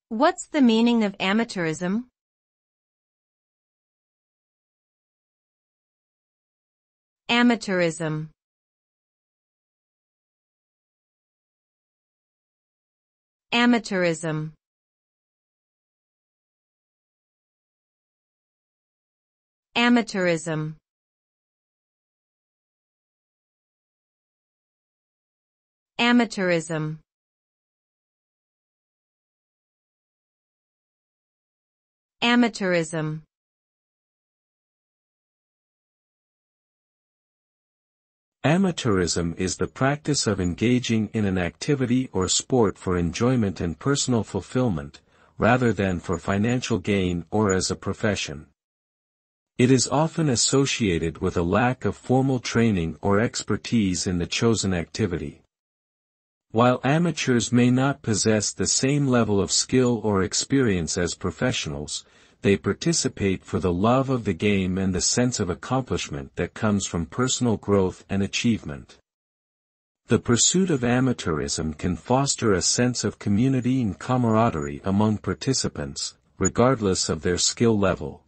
What's the meaning of amateurism? Amateurism. Amateurism. Amateurism. Amateurism. Amateurism. Amateurism is the practice of engaging in an activity or sport for enjoyment and personal fulfillment, rather than for financial gain or as a profession. It is often associated with a lack of formal training or expertise in the chosen activity. While amateurs may not possess the same level of skill or experience as professionals, they participate for the love of the game and the sense of accomplishment that comes from personal growth and achievement. The pursuit of amateurism can foster a sense of community and camaraderie among participants, regardless of their skill level.